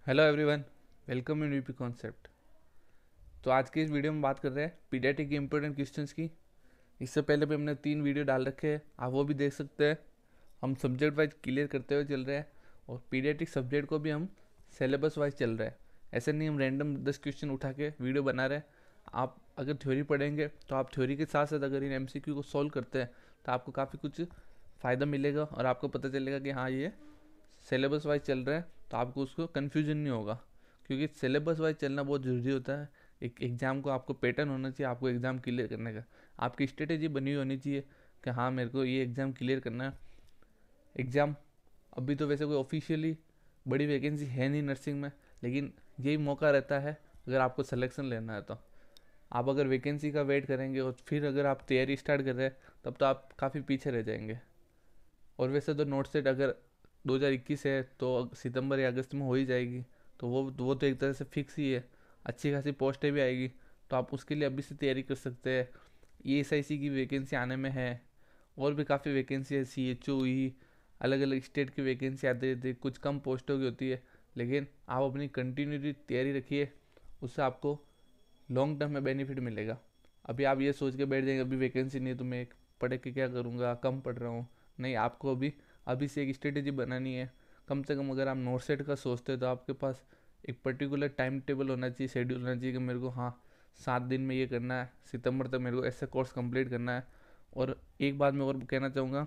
Hello everyone, welcome in UP concept. तो आज के इस वीडियो में बात कर रहे हैं पीडियाट्रिक के इम्पोर्टेंट क्वेश्चंस की। इससे पहले भी हमने 3 वीडियो डाल रखे हैं, आप वो भी देख सकते हैं। हम सब्जेक्ट वाइज क्लियर करते हुए चल रहे हैं और पीडियाट्रिक सब्जेक्ट को भी हम सिलेबस वाइज चल रहे हैं। ऐसे नहीं हम रैंडम 10 क्वेश्चन उठा के वीडियो बना रहे हैं। आप अगर थ्योरी पढ़ेंगे तो आप थ्योरी के साथ साथ अगर इन एमसीक्यू को सॉल्व करते हैं तो आपको काफ़ी कुछ फ़ायदा मिलेगा और आपको पता चलेगा कि हाँ, ये सिलेबस वाइज चल रहा है, तो आपको उसको कन्फ्यूजन नहीं होगा। क्योंकि सिलेबस वाइज चलना बहुत ज़रूरी होता है। एक एग्ज़ाम को आपको पैटर्न होना चाहिए, आपको एग्ज़ाम क्लियर करने का आपकी स्ट्रेटेजी बनी हुई होनी चाहिए कि हाँ, मेरे को ये एग्ज़ाम क्लियर करना है। एग्ज़ाम अभी तो वैसे कोई ऑफिशियली बड़ी वैकेंसी है नहीं नर्सिंग में, लेकिन यही मौका रहता है अगर आपको सिलेक्शन लेना है तो। आप अगर वैकेंसी का वेट करेंगे और फिर अगर आप तैयारी स्टार्ट कर रहे हैं तब तो आप काफ़ी पीछे रह जाएंगे। और वैसे तो नोट सेट अगर 2021 है तो सितंबर या अगस्त में हो ही जाएगी, तो वो तो एक तरह से फिक्स ही है। अच्छी खासी पोस्टें भी आएगी, तो आप उसके लिए अभी से तैयारी कर सकते हैं। ESIC की वैकेंसी आने में है और भी काफ़ी वैकेंसी है। CHOE अलग अलग स्टेट की वैकेंसी आती रहती है, कुछ कम पोस्टों की होती है, लेकिन आप अपनी कंटिन्यूटी तैयारी रखिए, उससे आपको लॉन्ग टर्म में बेनिफिट मिलेगा। अभी आप ये सोच के बैठ जाएंगे अभी वैकेंसी नहीं है तो मैं पढ़ के क्या करूँगा, कम पढ़ रहा हूँ। नहीं, आपको अभी अभी से एक स्ट्रेटेजी बनानी है। कम से कम अगर आप नोट सेट का सोचते हैं तो आपके पास एक पर्टिकुलर टाइम टेबल होना चाहिए, शेड्यूल होना चाहिए कि मेरे को हाँ 7 दिन में ये करना है, सितंबर तक मेरे को ऐसे कोर्स कंप्लीट करना है। और एक बात मैं और कहना चाहूँगा,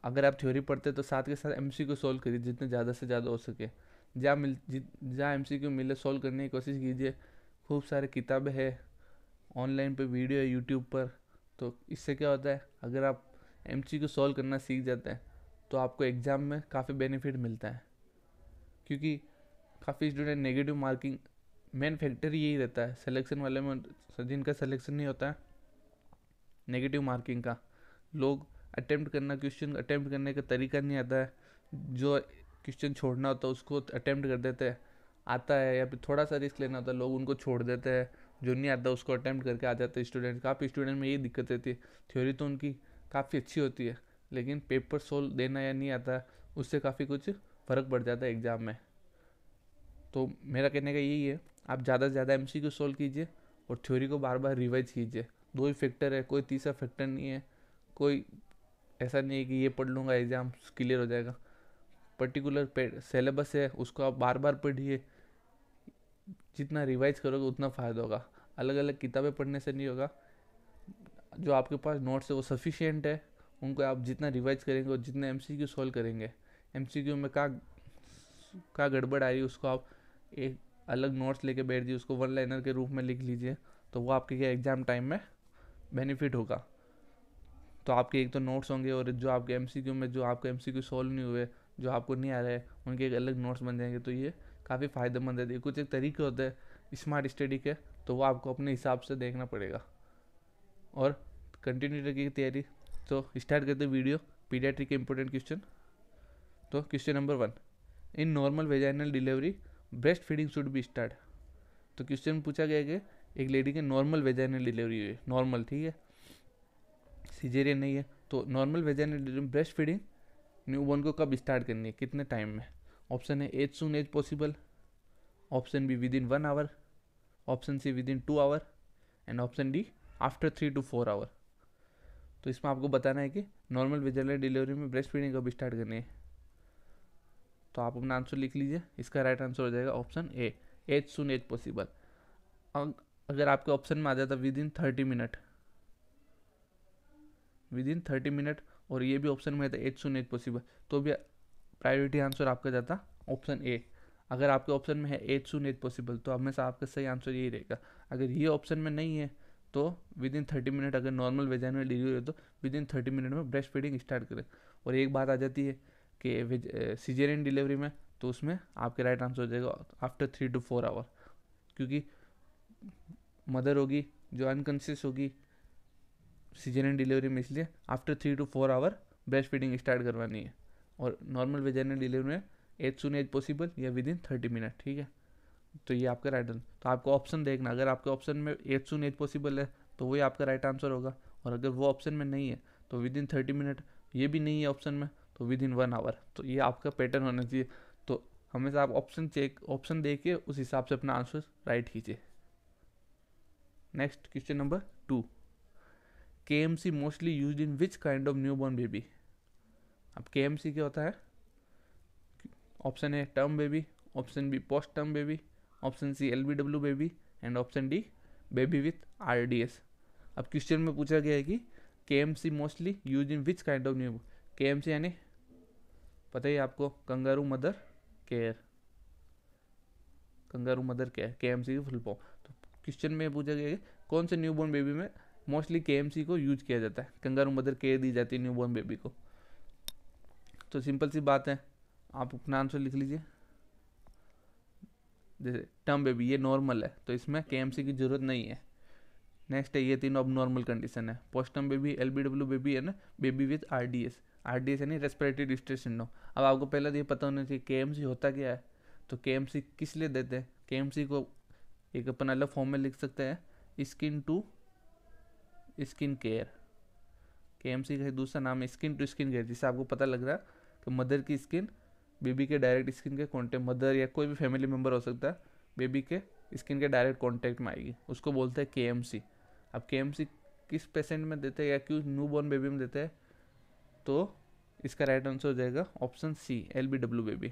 अगर आप थ्योरी पढ़ते तो साथ के साथ MCQ सॉल्व करिए जितने ज़्यादा से ज़्यादा हो सके। जहाँ MCQ मिले सॉल्व करने की कोशिश कीजिए। खूब सारे किताबें हैं, ऑनलाइन पे वीडियो है यूट्यूब पर। तो इससे क्या होता है, अगर आप MCQ सॉल्व करना सीख जाते हैं तो आपको एग्ज़ाम में काफ़ी बेनिफिट मिलता है। क्योंकि काफ़ी student negative marking, main factor यही रहता है सिलेक्शन वाले में, जिनका सिलेक्शन नहीं होता है नेगेटिव मार्किंग का। लोग क्वेश्चन अटेम्प्ट करने का तरीका नहीं आता है। जो क्वेश्चन छोड़ना होता है उसको अटेम्प्ट कर देते हैं, आता है या फिर थोड़ा सा रिस्क लेना होता है लोग उनको छोड़ देते हैं, जो नहीं आता उसको अटेम्प्ट करके आ जाते हैं स्टूडेंट। काफ़ी स्टूडेंट में यही दिक्कत रहती है। थ्योरी तो उनकी काफ़ी अच्छी होती है, लेकिन पेपर सोल्व देना या नहीं आता है, उससे काफ़ी कुछ फ़र्क पड़ जाता है एग्ज़ाम में। तो मेरा कहने का यही है, आप ज़्यादा से ज़्यादा MCQ सोल्व कीजिए और थ्योरी को बार बार रिवाइज कीजिए। दो ही फैक्टर है, कोई तीसरा फैक्टर नहीं है। कोई ऐसा नहीं है कि ये पढ़ लूँगा एग्ज़ाम क्लियर हो जाएगा। पर्टिकुलर सिलेबस है, उसको आप बार बार पढ़िए। जितना रिवाइज करोगे उतना फ़ायदा होगा। अलग अलग किताबें पढ़ने से नहीं होगा। जो आपके पास नोट्स है वो सफिशियंट है, उनको आप जितना रिवाइज करेंगे और जितने MCQ सॉल्व करेंगे, MCQ में का गड़बड़ आ रही है उसको आप एक अलग नोट्स लेके बैठ जाइए, उसको वन लाइनर के रूप में लिख लीजिए, तो वो आपके क्या एग्ज़ाम टाइम में बेनिफिट होगा। तो आपके एक तो नोट्स होंगे और जो आपके MCQ में जो आपके MCQ सॉल्व नहीं हुए, जो आपको नहीं आ रहा है, उनके एक अलग नोट्स बन जाएंगे। तो ये काफ़ी फ़ायदेमंद है। कुछ एक तरीके होते हैं स्मार्ट स्टडी के, तो वो आपको अपने हिसाब से देखना पड़ेगा। और कंटिन्यू रखिए तैयारी। तो स्टार्ट करते वीडियो पीडियाट्रिक के इंपॉर्टेंट क्वेश्चन। तो question number 1, in normal vaginal delivery breast feeding should be start. तो क्वेश्चन पूछा गया कि एक लेडी के नॉर्मल वेजाइनल डिलीवरी हुई है, नॉर्मल, ठीक है, सिजेरियन नहीं है, तो normal vaginal delivery breast feeding newborn को कब स्टार्ट करनी है, कितने टाइम में। ऑप्शन है as soon as possible, option B within 1 hour, option C within 2 hour and option D after 3 to 4 hour. तो इसमें आपको बताना है कि नॉर्मल वेजाइनल डिलीवरी में ब्रेस्ट फीडिंग कब स्टार्ट करनी है। तो आप अपना आंसर लिख लीजिए। इसका राइट आंसर हो जाएगा option A, as soon as possible. अगर आपके ऑप्शन में आ जाता within 30 minute, within 30 minute, और ये भी ऑप्शन में था एज सुन एज पॉसिबल, तो भी प्रायोरिटी आंसर आपका जाता ऑप्शन ए। अगर आपके ऑप्शन में है एज सुन एज पॉसिबल तो हमेशा आपका सही आंसर यही रहेगा। अगर ये ऑप्शन में नहीं है तो विद इन 30 मिनट, अगर नॉर्मल वेजाइनल डिलीवरी है तो विद इन 30 मिनट में ब्रेस्ट फीडिंग स्टार्ट करें। और एक बात आ जाती है कि सीजेरियन डिलीवरी में, तो उसमें आपके राइट आंसर हो जाएगा आफ्टर 3 to 4 आवर। क्योंकि मदर होगी जो अनकॉन्शियस होगी सीजेरियन डिलीवरी में, इसलिए after 3 to 4 hour breast feeding start करवानी है। और नॉर्मल वेजाइनल डिलीवरी में एज सुन एज पॉसिबल या विद इन 30 मिनट, ठीक है। तो ये आपका राइट आंसर। तो आपको ऑप्शन देखना, अगर आपके ऑप्शन में एज सुन एज पॉसिबल है तो वही आपका राइट आंसर होगा। और अगर वो ऑप्शन में नहीं है तो विद इन 30 मिनट, ये भी नहीं है ऑप्शन में, तो विद इन 1 आवर। तो ये आपका पैटर्न होना चाहिए। तो हमेशा आप ऑप्शन देख के उस हिसाब से अपना आंसर राइट कीजिए। Next question number 2, KMC mostly used in which kind of newborn baby. अब KMC क्या होता है? Option A term baby, option B post term baby, option C LBW baby and option D baby with RDS। अब question में पूछा गया है कि KMC mostly use in which kind of new, KMC यानी पता ही आपको kangaroo mother care, kangaroo mother care KMC की फुल फॉर्म। तो क्वेश्चन में पूछा गया है कौन से न्यूबॉर्न बेबी में मोस्टली KMC को यूज किया जाता है, कंगारू मदर केयर दी जाती है न्यूबॉर्न बेबी को। तो सिंपल सी बात है, आप अपना आंसर लिख लीजिए। जैसे टर्म बेबी ये नॉर्मल है तो इसमें KMC की जरूरत नहीं है। नेक्स्ट है ये तीनों अब नॉर्मल कंडीशन है, post term baby, LBW baby है ना, बेबी विथ RDS यानी रेस्पिरेटरी डिस्ट्रेस सिंड्रोम। अब आपको पहले तो ये पता होना चाहिए KMC होता क्या है। तो KMC किस लिए देते हैं? KMC को एक अपन अलग फॉर्म में लिख सकते हैं, skin to skin care. KMC का दूसरा नाम है स्किन टू स्किन केयर, जिससे आपको पता लग रहा है कि मदर की स्किन बेबी के डायरेक्ट स्किन के कॉन्टेक्ट, मदर या कोई भी फैमिली मेम्बर हो सकता है, बेबी के स्किन के डायरेक्ट कॉन्टेक्ट में आएगी, उसको बोलते हैं KMC। अब KMC किस पेशेंट में देते हैं या क्यों न्यूबॉर्न बेबी में देते हैं? तो इसका राइट आंसर हो जाएगा option C LBW baby,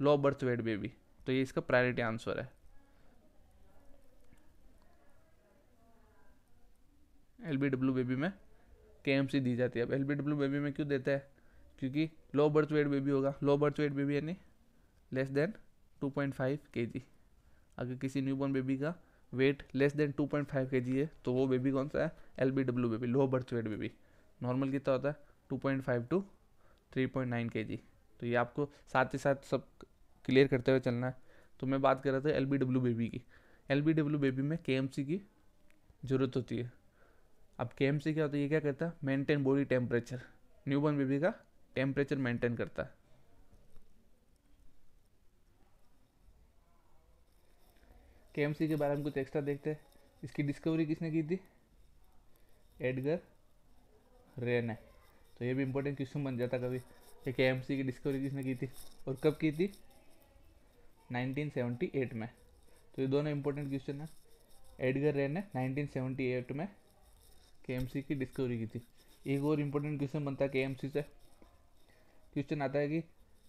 low birth weight baby. तो ये इसका प्रायोरिटी आंसर है। LBW बेबी में KMC दी जाती है। अब LBW बेबी में क्यों देता है? क्योंकि लो बर्थ वेट बेबी होगा, लो बर्थ वेट बेबी यानी लेस देन 2.5 kg। अगर किसी न्यूबॉर्न बेबी का वेट लेस देन 2.5 kg है तो वो बेबी कौन सा है? LBW baby, low birth weight baby. Normal कितना होता है? 2.5 to 3.9 kg। तो ये आपको साथ ही साथ सब क्लियर करते हुए चलना है। तो मैं बात कर रहा था LBW बेबी की। LBW बेबी में KMC की ज़रूरत होती है। अब KMC क्या होता है? ये क्या करता है? Maintain body temperature, newborn baby का टेम्परेचर मेंटेन करता है। KMC के बारे में कुछ एक्स्ट्रा देखते हैं। इसकी डिस्कवरी किसने की थी? एडगर रेन है। तो ये भी इंपॉर्टेंट क्वेश्चन बन जाता कभी कि KMC की डिस्कवरी किसने की थी और कब की थी? 1978 में। तो ये दोनों इंपॉर्टेंट क्वेश्चन है। एडगर रेन ने 1978 में KMC की डिस्कवरी की थी। एक और इम्पोर्टेंट क्वेश्चन बनता है KMC से। क्वेश्चन आता है कि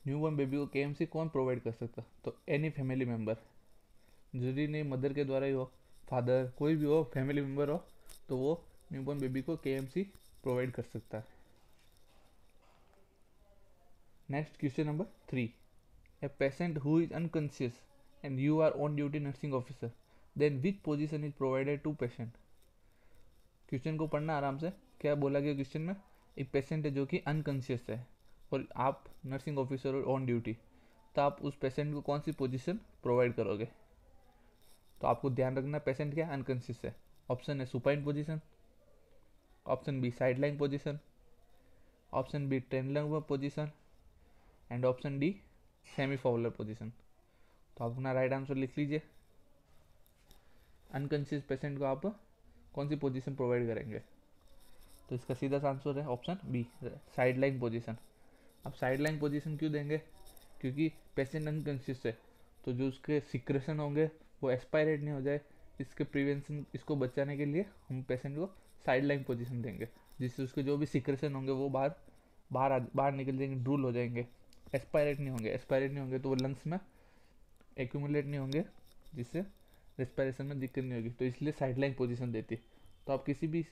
न्यूबॉर्न बेबी को KMC कौन प्रोवाइड कर सकता? तो एनी फैमिली मेम्बर, जरूरी नहीं मदर के द्वारा ही हो, फादर कोई भी हो, फैमिली मेम्बर हो, तो वो न्यूबॉर्न बेबी को KMC प्रोवाइड कर सकता है। Next question number 3, a patient who is unconscious and you are on duty nursing officer, then which position is provided to patient. Question को पढ़ना आराम से। क्या बोला गया क्वेश्चन में? एक पेशेंट है जो कि अनकॉन्शियस है और आप नर्सिंग ऑफिसर और ऑन ड्यूटी, तो आप उस पेशेंट को कौन सी पोजीशन प्रोवाइड करोगे? तो आपको ध्यान रखना पेशेंट क्या अनकॉन्शियस है। ऑप्शन है supine position, option B side line position, option B ट्रेनलर position and option D semi Fowler position. तो आप अपना राइट आंसर लिख लीजिए। अनकॉन्शियस पेशेंट को आप कौन सी पोजीशन प्रोवाइड करेंगे? तो इसका सीधा सा आंसर है option B side line position. अब साइड लाइन पोजीशन क्यों देंगे? क्योंकि पेशेंट अनकॉन्शियस है तो जो उसके सिक्रेशन होंगे वो एक्सपायरेट नहीं हो जाए, इसके प्रिवेंशन, इसको बचाने के लिए हम पेशेंट को साइड लाइन पोजीशन देंगे, जिससे उसके जो भी सिक्रेशन होंगे वो बाहर निकल जाएंगे, ड्रूल हो जाएंगे, एक्सपायरेट नहीं होंगे तो वो लंग्स में एक्यूमुलेट नहीं होंगे, जिससे रेस्पिरेशन में दिक्कत नहीं होगी। तो इसलिए साइड लाइन पोजीशन देती है। तो आप किसी भी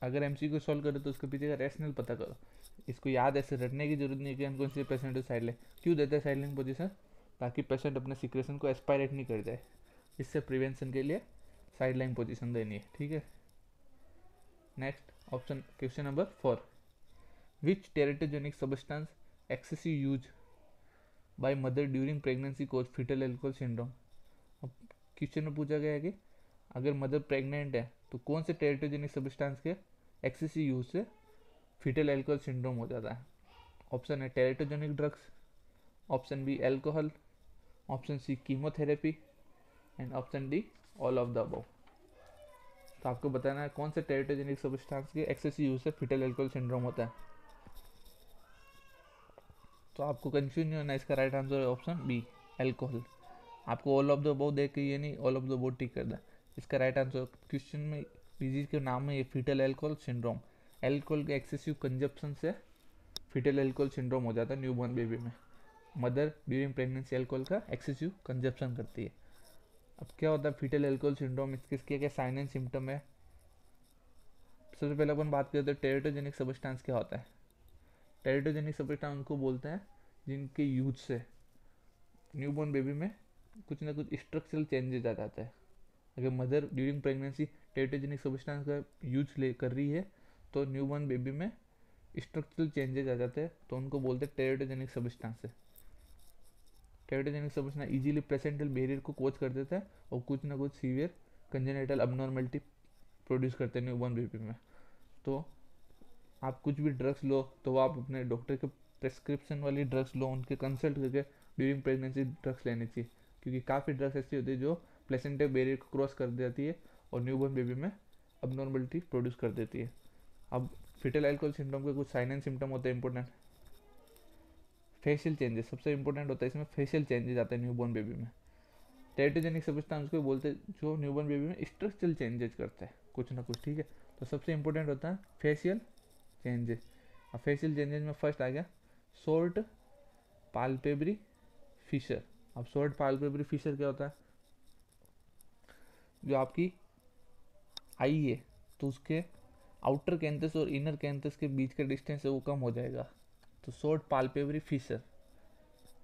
अगर MCQ सॉल्व करो तो उसके पीछे का रैशनल पता करो। इसको याद ऐसे रटने की जरूरत नहीं है कि अनकॉन्शियस पेशेंट को साइड लाइन क्यों देते हैं साइड लाइन पोजीशन, ताकि पेशेंट अपने सिक्रेशन को एक्सपायरेट नहीं कर जाए। इससे प्रिवेंशन के लिए साइड लाइन पोजीशन देनी है। ठीक है। Next option question number 4, which teratogenic substance excessive use by mother during pregnancy cause fetal alcohol syndrome. अब क्वेश्चन में पूछा गया है कि अगर मदर प्रेग्नेंट है तो कौन से टेरेटोजेनिक सब्सटेंस के एक्सेसिव यूज से फीटल एल्कोहल सिंड्रोम हो जाता है। ऑप्शन है teratogenic drugs, option B alcohol, option C chemotherapy and option D all of the above. तो आपको बताना है कौन से टेरेटोजेनिक सब्सटेंस के एक्सेसिव यूज से फीटल एल्कोहल सिंड्रोम होता है। तो आपको कंफ्यूज नहीं होना, इसका राइट आंसर है ऑप्शन बी, एल्कोहल। आपको ऑल ऑफ द अबव देख के ये नहीं ऑल ऑफ द अबव टिक कर दा। इसका राइट आंसर क्वेश्चन में डिजीज के नाम में ये फीटल एल्कोहल सिंड्रोम, एल्कोहल के एक्सेसिव कंजप्शन से फीटल एल्कोहल सिंड्रोम हो जाता है न्यूबॉर्न बेबी में। मदर ड्यूरिंग प्रेगनेंसी एल्कोहल का एक्सेसिव कंजप्शन करती है। अब क्या होता है फीटल एल्कोहल सिंड्रोम, इसके क्या साइन एंड सिम्टम है। सबसे पहले अपन बात करते हैं टेरिटोजेनिक सबस्टेंस क्या होता है। टेरिटोजेनिक सबस्टेंस उनको बोलते हैं जिनके यूज से न्यूबॉर्न बेबी में कुछ ना कुछ स्ट्रक्चरल चेंजेस आ जाता है। अगर mother during pregnancy teratogenic substance का यूज कर रही है तो न्यूबॉर्न बेबी में स्ट्रक्चरल चेंजेस आ जाते हैं, तो उनको बोलते हैं teratogenic substance. Teratogenic substance easily placental barrier को कोच कर देता है और कुछ ना कुछ सीवियर कंजेनिटल अबनॉर्मलिटी प्रोड्यूस करते हैं न्यूबॉर्न बेबी में। तो आप कुछ भी ड्रग्स लो तो वो आप अपने डॉक्टर के प्रेस्क्रिप्शन वाली ड्रग्स लो, उनके कंसल्ट करके ड्यूरिंग प्रेगनेंसी ड्रग्स लेनी चाहिए, क्योंकि काफ़ी ड्रग्स ऐसी होती है जो प्लेसेंटल बैरियर को क्रॉस कर देती है और न्यूबॉर्न बेबी में अबनॉर्मलिटी प्रोड्यूस कर देती है। अब फीटल एल्कोहल सिंड्रोम के कुछ साइन एंड सिम्टम होते हैं इंपॉर्टेंट। फेशियल चेंजेस सबसे इंपॉर्टेंट होता है, इसमें फेशियल चेंजेस आते हैं न्यूबॉर्न बेबी में। टेरिटोजेनिक सबस्टेंस को बोलते हैं जो न्यूबॉर्न बेबी में स्ट्रक्चरल चेंजेस करता है कुछ ना कुछ, ठीक है। तो सबसे इंपॉर्टेंट होता है फेशियल चेंजेस। अब फेशियल चेंजेस में फर्स्ट आ गया शॉर्ट पाल्पेब्री फिशर। अब शॉर्ट पाल्पेब्री फिशर क्या होता है, जो आपकी आई है तो उसके आउटर कैंथस और इनर कैंथस के बीच का डिस्टेंस है वो कम हो जाएगा, तो शॉर्ट पाल्पेब्री फिशर,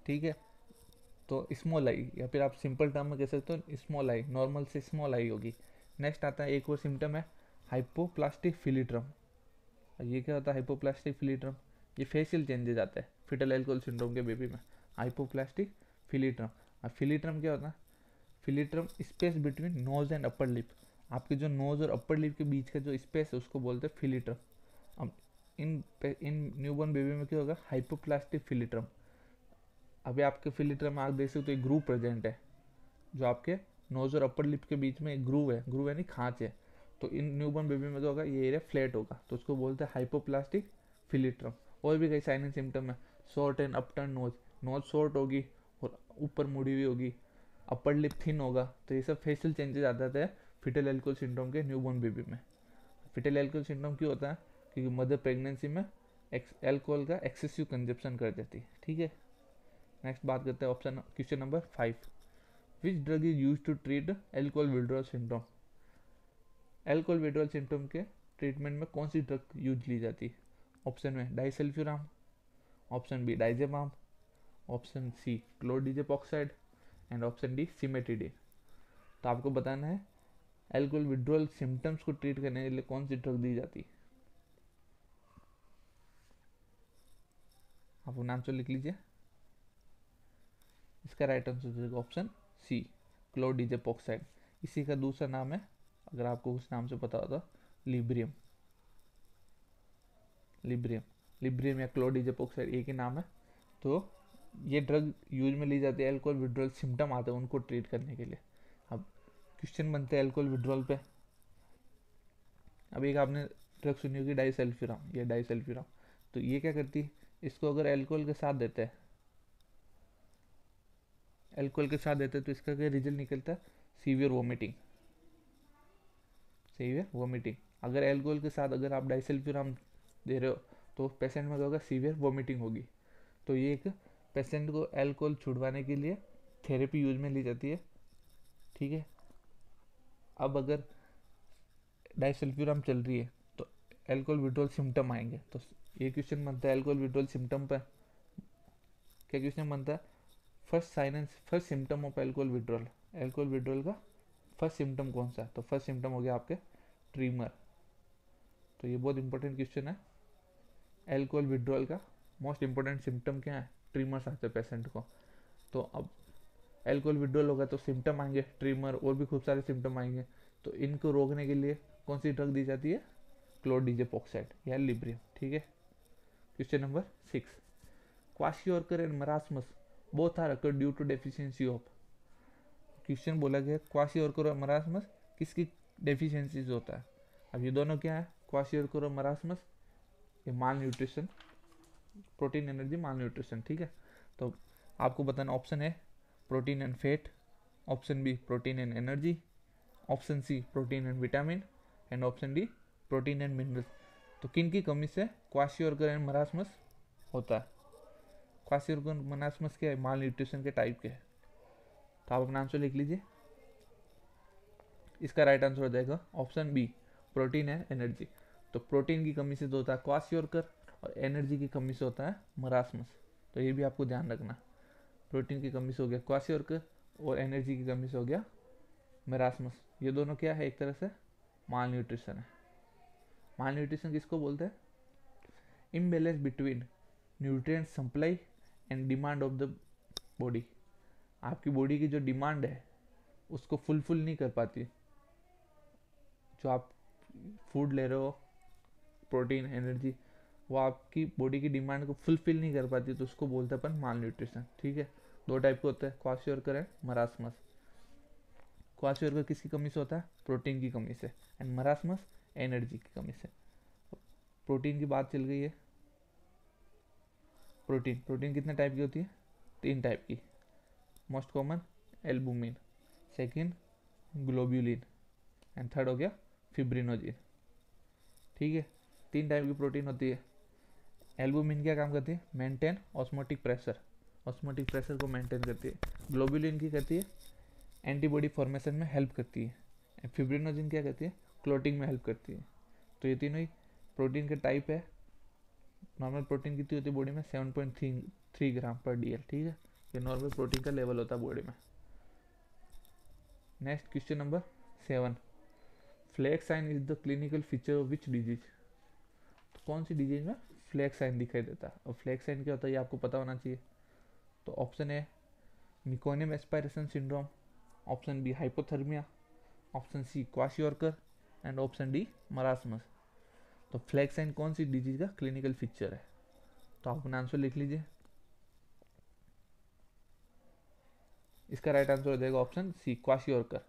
ठीक है। तो स्मॉल आई, या फिर आप सिंपल टर्म में कह सकते हो स्मॉल आई, नॉर्मल से स्मॉल आई होगी। नेक्स्ट आता है एक और सिम्टम है हाइपोप्लास्टिक फिलिट्रम। ये क्या होता है हाइपोप्लास्टिक फिलिट्रम, ये फेशियल चेंजेस आता है फीटल एल्कोहल सिंड्रोम के बेबी में, हाइपोप्लास्टिक फिलिट्रम। अब फिलिट्रम क्या होता है, philtrum space between nose and upper lip, आपके जो नोज और अपर लिप के बीच का जो स्पेस है उसको बोलते हैं फिलिट्रम। अब इन न्यूबॉर्न बेबी में क्या होगा हाइपोप्लास्टिक फिलिट्रम। अभी आपके फिलिट्रम में आप देख सकते हो एक ग्रूव प्रेजेंट है, जो आपके नोज और अपर लिप के बीच में एक ग्रूव है, ग्रूव यानी खांच है। तो इन न्यूबॉर्न बेबी में क्या होगा ये एरिया फ्लैट होगा, तो उसको बोलते हैं हाइपोप्लास्टिक फिलिट्रम। और भी कई साइन एंड सिम्टम है, short and upturn nose, nose short होगी और ऊपर मुड़ी हुई होगी, अपर लिप थिन होगा। तो ये सब फेशियल चेंजेस आ जाते हैं फीटल एल्कोहल सिंड्रोम के न्यूबॉर्न बेबी में। फीटल एल्कोहल सिंड्रोम क्यों होता है, क्योंकि मदर प्रेगनेंसी में एल्कोहल का एक्सेसिव कंजप्शन कर देती है, ठीक है। नेक्स्ट बात करते हैं option question number 5, which drug is use to treat alcohol withdrawal syndrome. Alcohol withdrawal symptom के ट्रीटमेंट में कौन सी ड्रग यूज ली जाती है। ऑप्शन में disulfiram, option B diazepam, option C chlordiazepoxide and option D cimetidine. तो आपको बताना है एल्कोहल विड्रॉल सिम्टम्स को ट्रीट करने के लिए कौन सी ड्रग दी जाती है। आप नाम तो लिख लीजिए। इसका राइट आंसर ऑप्शन सी क्लोरडीजेपॉक्साइड। इसी का दूसरा नाम है, अगर आपको उस नाम से पता होता, लिब्रियम। लिब्रियम लिब्रियम या क्लोरडीजेपॉक्साइड एक ही नाम है। तो ये ड्रग यूज में ली जाती है एल्कोहल विड्रॉल सिम्टम आते हैं उनको ट्रीट करने के लिए। अब क्वेश्चन बनते हैं एल्कोहल विड्रॉल पे। अब एक आपने ड्रग सुनी होगी डाइसल्फ्यूराम, ये डाइसल्फ्यूराम, तो ये क्या करती है, इसको अगर एल्कोहल के साथ देते हैं, एल्कोहल के साथ देते हैं तो इसका क्या रिजल्ट निकलता है, सीवियर वोमिटिंग, सीवियर वोमिटिंग। अगर एल्कोहल के साथ अगर आप डाइसल्फ्यूराम दे रहे हो तो पेशेंट में क्या होगा सीवियर वोमिटिंग होगी। तो ये एक पेशेंट को एल्कोहल छुड़वाने के लिए थेरेपी यूज में ली जाती है, ठीक है। अब अगर डाइसल्फ्यूराम चल रही है तो एल्कोहल विड्रॉल सिम्टम आएंगे, तो ये क्वेश्चन बनता है एल्कोहल विड्रॉल सिम्टम पर। क्या क्वेश्चन बनता है, first symptom of alcohol withdrawal, alcohol withdrawal का फर्स्ट सिम्टम कौन सा है। तो फर्स्ट सिम्टम हो गया आपके ट्रीमर। तो ये बहुत इंपॉर्टेंट क्वेश्चन है, एल्कोहल विड्रॉल का मोस्ट इंपॉर्टेंट सिम्टम क्या है, ट्रीमर्स आते हैं पेशेंट को। तो अब एल्कोहल विड्रॉल होगा तो सिम्टम आएंगे ट्रीमर, और भी खूब सारे सिम्टम आएंगे। तो इनको रोकने के लिए कौन सी ड्रग दी जाती है, क्लोरडीजेपॉक्साइड या लिब्रियम, ठीक है। Question number 6, kwashiorkor and marasmus both are occur due to deficiency of. Question बोला गया क्वाशियोर्कर और मरासमस किसकी डेफिशिएंसीज होता है। अब ये दोनों क्या है, क्वाशियोर्कर और मरासमस, ये malnutrition protein energy malnutrition, ठीक है। तो आपको बताना ऑप्शन है protein and fat, option B protein and energy, option C protein and vitamin and option D protein and minerals. तो किन की कमी से क्वाशियोरकर एंड मरासमस होता है? क्वाशियोरकर मरासमस क्या है? माल न्यूट्रिशन के टाइप के है। तो आप अपना आंसर लिख लीजिए। इसका राइट आंसर हो जाएगा option B protein and energy. तो प्रोटीन की कमी से तो होता है क्वाशियोरकर और एनर्जी की कमी से होता है मरासमस। तो ये भी आपको ध्यान रखना, प्रोटीन की कमी से हो गया क्वाशियोरकर और एनर्जी की कमी से हो गया मरासमस। ये दोनों क्या है? एक तरह से माल न्यूट्रिशन है। माल न्यूट्रिशन किसको बोलते हैं? Imbalance between nutrient supply and demand of the body. आपकी बॉडी की जो डिमांड है उसको फुलफिल नहीं कर पाती। जो आप फूड ले रहे हो, प्रोटीन एनर्जी, वो आपकी बॉडी की डिमांड को फुलफिल नहीं कर पाती, तो उसको बोलते हैं अपन माल न्यूट्रिशन, ठीक है। दो टाइप के होते हैं, क्वाशियोरकर एंड मरासमस। क्वाशियोरकर किसकी कमी से होता है? प्रोटीन की कमी से, एंड मरासमस एनर्जी की कमी से। प्रोटीन की बात चल गई है। प्रोटीन कितने टाइप की होती है? 3 टाइप की। Most common albumin, second globulin and third हो गया फिब्रिनोजिन, ठीक है। 3 टाइप की प्रोटीन होती है। एल्बुमिन क्या काम करती है? Maintain osmotic pressure, osmotic pressure को मेंटेन करती है। ग्लोब्यूलिन की करती है एंटीबॉडी फॉर्मेशन में हेल्प करती है। फिब्रिनोजिन क्या करती है? क्लोटिंग में हेल्प करती है। तो ये तीनों ही प्रोटीन के टाइप है। नॉर्मल प्रोटीन कितनी होती है बॉडी में? 7.3 ग्राम पर DL, ठीक है। ये नॉर्मल प्रोटीन का लेवल होता है बॉडी में। Next question number 7, flag sign is the clinical feature of which disease. तो कौन सी डिजीज में फ्लैग साइन दिखाई देता है? और फ्लैग साइन क्या होता है ये आपको पता होना चाहिए। तो option A meconium aspiration syndrome, option B hypothermia, option C kwashiorkor and option D marasmus. तो फ्लैग साइन कौन सी डिजीज का क्लिनिकल फीचर है? तो आप अपना आंसर लिख लीजिए। इसका राइट आंसर हो जाएगा ऑप्शन सी क्वाशियोरकर।